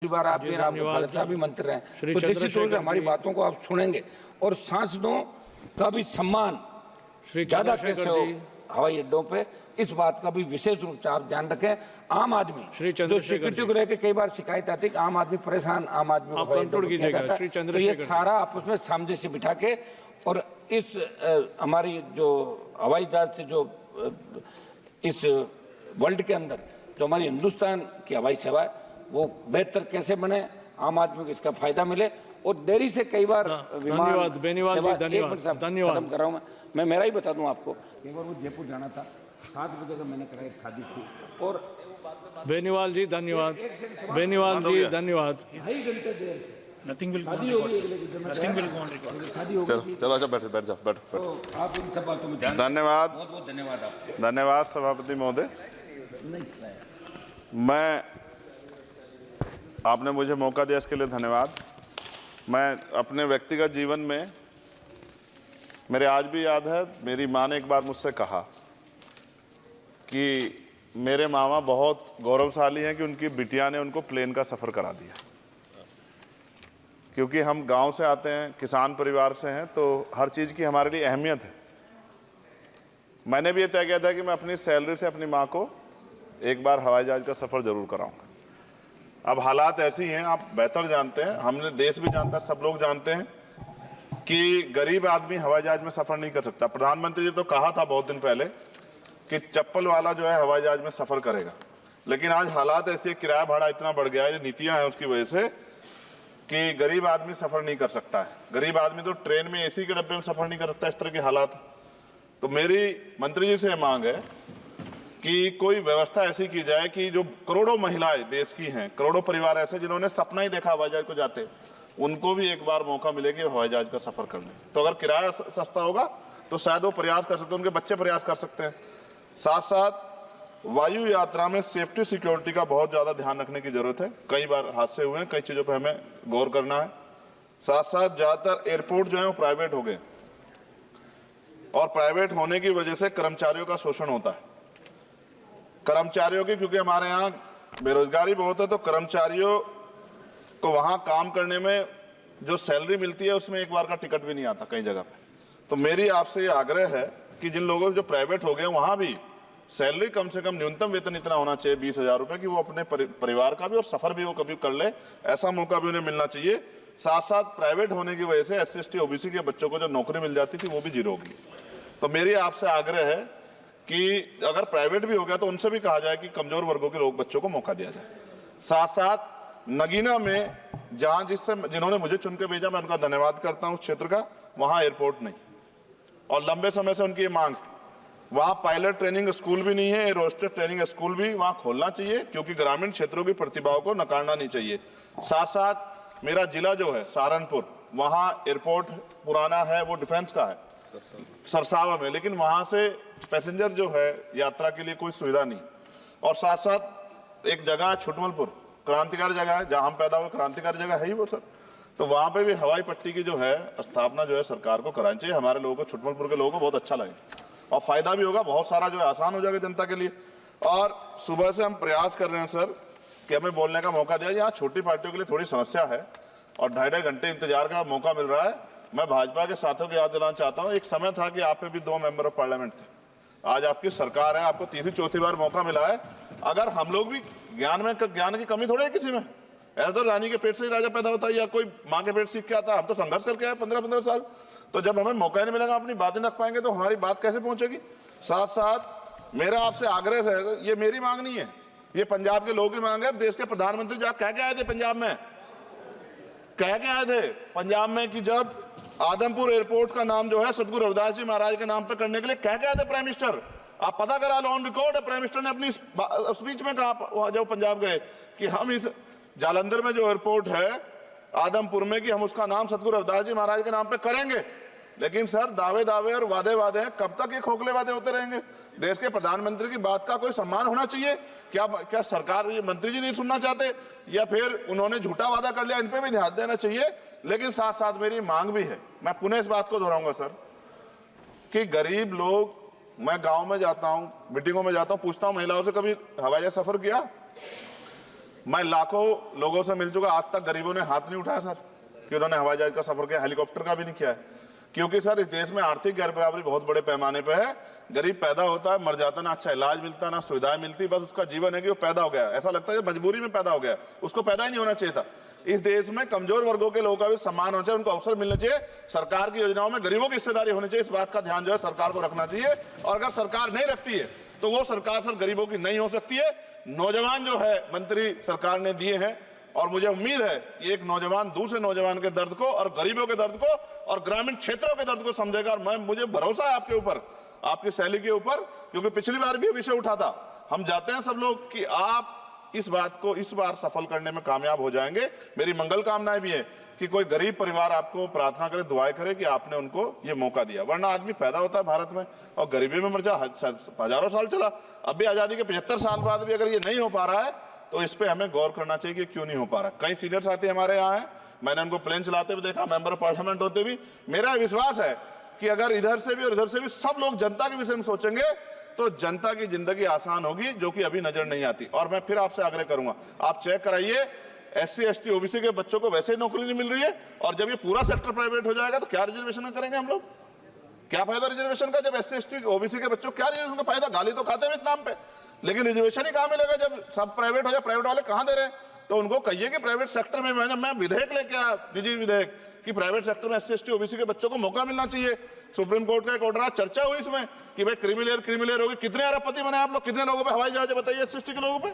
बार आप भगत साहब भी मंत्री रहे हैं, तो निश्चित रूप से हमारी बातों को आप सुनेंगे और सांसदों का भी सम्मान ज्यादा कैसे हो हवाई अड्डों पे, इस बात का भी विशेष रूप से आप ध्यान रखें। आम आदमी जो सिक्योरिटी को लेकर कई बार शिकायत आती है कि आम आदमी परेशान, आम आदमी तो ये सारा आपस में सामने से बिठा के और इस हमारी जो हवाई जहाज से जो इस वर्ल्ड के अंदर जो हमारी हिंदुस्तान की हवाई सेवा है वो बेहतर कैसे बने, आम आदमी को इसका फायदा मिले। और देरी से कई बार धन्यवाद बेनीवाल जी, धन्यवाद खत्म कर रहा हूँ मैं मेरा ही बता दूं आपको। कई बार वो जयपुर जाना था, 7 बजे का मैंने कराई खादी थी और बेनीवाल जी धन्यवाद, बेनीवाल जी धन्यवाद। 2.5 घंटे देर नथिंग विल चलो अच्छा बैठ जाओ तो आप इन सब बातों में ध्यान, धन्यवाद, बहुत बहुत धन्यवाद आपको। धन्यवाद सभापति महोदय। मैं आपने मुझे मौका दिया इसके लिए धन्यवाद। मैं अपने व्यक्तिगत जीवन में मेरे आज भी याद है, मेरी माँ ने एक बार मुझसे कहा कि मेरे मामा बहुत गौरवशाली हैं कि उनकी बिटिया ने उनको प्लेन का सफ़र करा दिया। क्योंकि हम गांव से आते हैं, किसान परिवार से हैं, तो हर चीज़ की हमारे लिए अहमियत है। मैंने भी ये तय किया था कि मैं अपनी सैलरी से अपनी माँ को एक बार हवाई जहाज़ का सफ़र ज़रूर कराऊंगा। अब हालात ऐसी हैं, आप बेहतर जानते हैं, हमने देश भी जानता है, सब लोग जानते हैं कि गरीब आदमी हवाई जहाज में सफ़र नहीं कर सकता। प्रधानमंत्री जी तो कहा था बहुत दिन पहले कि चप्पल वाला जो है हवाई जहाज में सफ़र करेगा, लेकिन आज हालात ऐसे, किराया भाड़ा इतना बढ़ गया है, जो नीतियाँ हैं उसकी वजह से कि गरीब आदमी सफ़र नहीं कर सकता है। गरीब आदमी तो ट्रेन में AC के डब्बे में सफ़र नहीं कर सकता, इस तरह के हालात। तो मेरी मंत्री जी से मांग है कि कोई व्यवस्था ऐसी की जाए कि जो करोड़ों महिलाएं देश की हैं, करोड़ों परिवार ऐसे जिन्होंने सपना ही देखा हवाई जहाज को जाते, उनको भी एक बार मौका मिले कि हवाई जहाज का सफर कर लें। तो अगर किराया सस्ता होगा तो शायद वो प्रयास कर सकते हैं, उनके बच्चे प्रयास कर सकते हैं। साथ साथ वायु यात्रा में सेफ्टी सिक्योरिटी का बहुत ज़्यादा ध्यान रखने की जरूरत है। कई बार हादसे हुए हैं, कई चीज़ों पर हमें गौर करना है। साथ साथ ज़्यादातर एयरपोर्ट जो है वो प्राइवेट हो गए और प्राइवेट होने की वजह से कर्मचारियों का शोषण होता है। कर्मचारियों की, क्योंकि हमारे यहाँ बेरोजगारी बहुत है, तो कर्मचारियों को वहाँ काम करने में जो सैलरी मिलती है उसमें एक बार का टिकट भी नहीं आता कई जगह पे। तो मेरी आपसे ये आग्रह है कि जिन लोगों जो प्राइवेट हो गए वहाँ भी सैलरी कम से कम न्यूनतम वेतन इतना होना चाहिए 20,000 रुपये कि वो अपने परिवार का भी और सफ़र भी वो कभी कर ले, ऐसा मौका भी उन्हें मिलना चाहिए। साथ साथ प्राइवेट होने की वजह से SC ST OBC के बच्चों को जो नौकरी मिल जाती थी वो भी जीरो होगी। तो मेरी आपसे आग्रह है कि अगर प्राइवेट भी हो गया तो उनसे भी कहा जाए कि कमजोर वर्गों के लोग बच्चों को मौका दिया जाए। साथ साथ नगीना में जहां जिन्होंने मुझे चुन के भेजा, मैं उनका धन्यवाद करता हूं उस क्षेत्र का, वहां एयरपोर्ट नहीं और लंबे समय से उनकी ये मांग, वहां पायलट ट्रेनिंग स्कूल भी नहीं है, एरोस्टेस ट्रेनिंग स्कूल भी वहां खोलना चाहिए क्योंकि ग्रामीण क्षेत्रों की प्रतिभाओं को नकारना नहीं चाहिए। साथ साथ मेरा जिला जो है सहारनपुर, वहां एयरपोर्ट पुराना है, वो डिफेंस का है सरसावा में, लेकिन वहां से पैसेंजर जो है यात्रा के लिए कोई सुविधा नहीं। और साथ साथ एक जगह है छुटमलपुर, क्रांतिकारी जगह है, जहां हम पैदा हुए, क्रांतिकारी जगह है ही वो सर। तो वहां पे भी हवाई पट्टी की जो है स्थापना जो है सरकार को करानी चाहिए। हमारे लोगों को, छुटमलपुर के लोगों को बहुत अच्छा लगे और फायदा भी होगा, बहुत सारा जो है आसान हो जाएगा जनता के लिए। और सुबह से हम प्रयास कर रहे हैं सर कि हमें बोलने का मौका दिया। यहाँ छोटी पार्टियों के लिए थोड़ी समस्या है और 2.5 घंटे इंतजार का मौका मिल रहा है। मैं भाजपा के साथियों को याद दिलाना चाहता हूँ, एक समय था कि आप पे भी 2 मेंबर ऑफ पार्लियामेंट थे, आज आपकी सरकार है, आपको तीसरी चौथी बार मौका मिला है। अगर हम लोग भी ज्ञान की कमी थोड़ी है किसी में, ऐसा तो रानी के पेट से ही राजा पैदा होता है या कोई माँ के पेट सीख के आता है। हम तो संघर्ष करके आए 15-15 साल, तो जब हमें मौका नहीं मिलेगा, अपनी बातें रख पाएंगे तो हमारी बात कैसे पहुंचेगी। साथ साथ मेरा आपसे आग्रह है, ये मेरी मांग नहीं है, ये पंजाब के लोगों की मांग है। देश के प्रधानमंत्री जब कह के आए थे पंजाब में, कह के आए थे पंजाब में कि जब आदमपुर एयरपोर्ट का नाम जो है सतगुरु रविदास जी महाराज के नाम पर करने के लिए कह गया था प्राइम मिनिस्टर। आप पता करा लो, ऑन रिकॉर्ड है, प्राइम मिनिस्टर ने अपनी स्पीच में कहा जब पंजाब गए कि हम इस जालंधर में जो एयरपोर्ट है आदमपुर में, कि हम उसका नाम सतगुरु रविदास जी महाराज के नाम पे करेंगे। लेकिन सर दावे और वादे हैं, कब तक ये खोखले वादे होते रहेंगे। देश के प्रधानमंत्री की बात का कोई सम्मान होना चाहिए। क्या सरकार, ये मंत्री जी नहीं सुनना चाहते या फिर उन्होंने झूठा वादा कर लिया, इन पे भी ध्यान देना चाहिए। लेकिन साथ साथ मेरी मांग भी है, मैं पुनः इस बात को दोहराऊंगा सर, कि गरीब लोग, मैं गांव में जाता हूं, मीटिंगों में जाता हूं, पूछता हूं महिलाओं से, कभी हवाई जहाज सफर किया? मैं लाखों लोगों से मिल चुका, आज तक गरीबों ने हाथ नहीं उठाया सर कि उन्होंने हवाई जहाज का सफर किया, हेलीकॉप्टर का भी नहीं किया है। क्योंकि सर इस देश में आर्थिक गैर बराबरी बहुत बड़े पैमाने पे है। गरीब पैदा होता है, मर जाता, ना अच्छा इलाज मिलता, ना सुविधाएं मिलती, बस उसका जीवन है कि वो पैदा हो गया, ऐसा लगता है मजबूरी में पैदा हो गया, उसको पैदा ही नहीं होना चाहिए था। इस देश में कमजोर वर्गों के लोगों का भी सम्मान होना चाहिए, उनको अवसर मिलना चाहिए। सरकार की योजनाओं में गरीबों की हिस्सेदारी होनी चाहिए, इस बात का ध्यान जो है सरकार को रखना चाहिए। और अगर सरकार नहीं रखती है तो वो सरकार सर गरीबों की नहीं हो सकती है। नौजवान जो है मंत्री सरकार ने दिए हैं, और मुझे उम्मीद है कि एक नौजवान दूसरे नौजवान के दर्द को और गरीबों के दर्द को और ग्रामीण क्षेत्रों के दर्द को समझेगा। और मुझे भरोसा है आपके ऊपर, आपकी शैली के ऊपर, क्योंकि पिछली बार भी विषय उठा था। हम जाते हैं सब लोग कि आप इस बात को इस बार सफल करने में कामयाब हो जाएंगे। मेरी मंगल कामनाएं भी है कि कोई गरीब परिवार आपको प्रार्थना करे, दुआएं करे कि आपने उनको ये मौका दिया। वरना आदमी पैदा होता है भारत में और गरीबी में मर जा, हजारों साल चला। अब भी आजादी के 75 साल बाद भी अगर ये नहीं हो पा रहा है तो इस पे हमें गौर करना चाहिए कि क्यों नहीं हो पा रहा। कई सीनियर साथी हमारे यहाँ हैं, मैंने उनको प्लेन चलाते हुए देखा, मेंबर ऑफ पार्लियामेंट होते भी। मेरा विश्वास है कि अगर इधर से भी और इधर से भी सब लोग जनता के विषय में सोचेंगे तो जनता की जिंदगी आसान होगी, जो कि अभी नजर नहीं आती। और मैं फिर आपसे आग्रह करूंगा, आप चेक कराइए, SC ST OBC के बच्चों को वैसे ही नौकरी नहीं मिल रही है, और जब ये पूरा सेक्टर प्राइवेट हो जाएगा तो क्या रिजर्वेशन करेंगे हम लोग? क्या फायदा रिजर्वेशन का? जब SC ST OBC के बच्चों क्या रिजर्वेशन का फायदा? गाली तो खाते हैं इस नाम पे, लेकिन रिजर्वेशन ही कहां मिलेगा जब सब प्राइवेट हो जाए? प्राइवेट वाले कहां दे रहे हैं? तो उनको कहिए कि प्राइवेट सेक्टर में मैं विधेयक लेके आया, निजी विधेयक, कि प्राइवेट सेक्टर में SC ST OBC के बच्चों को मौका मिलना चाहिए। सुप्रीम कोर्ट का एक ऑर्डर आज चर्चा हुई इसमें कि भाई क्रिमिलेयर होगी। कितने अरबपति बने आप लोग? कितने लोगों पे हवाई जहाज बताइए? SC ST के लोगों पे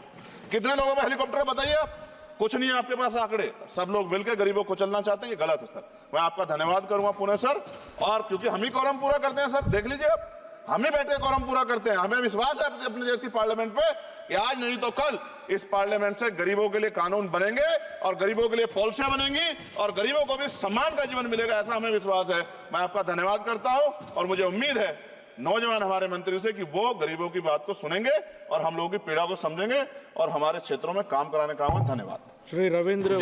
कितने लोगों पे हेलीकॉप्टर बताइए? आप कुछ नहीं है आपके पास आंकड़े। सब लोग मिलकर गरीबों को चलना चाहते हैं, ये गलत है सर। मैं आपका धन्यवाद करूंगा पुनः सर, और क्योंकि हम ही कोरम पूरा करते हैं सर, देख लीजिए आप, हम ही बैठे कोरम पूरा करते हैं। हमें विश्वास है अपने देश की पार्लियामेंट पे कि आज नहीं तो कल इस पार्लियामेंट से गरीबों के लिए कानून बनेंगे और गरीबों के लिए पॉलिसियां बनेंगी और गरीबों को भी सम्मान का जीवन मिलेगा, ऐसा हमें विश्वास है। मैं आपका धन्यवाद करता हूं और मुझे उम्मीद है नौजवान हमारे मंत्री से कि वो गरीबों की बात को सुनेंगे और हम लोगों की पीड़ा को समझेंगे और हमारे क्षेत्रों में काम कराने का। धन्यवाद। श्री रविंद्र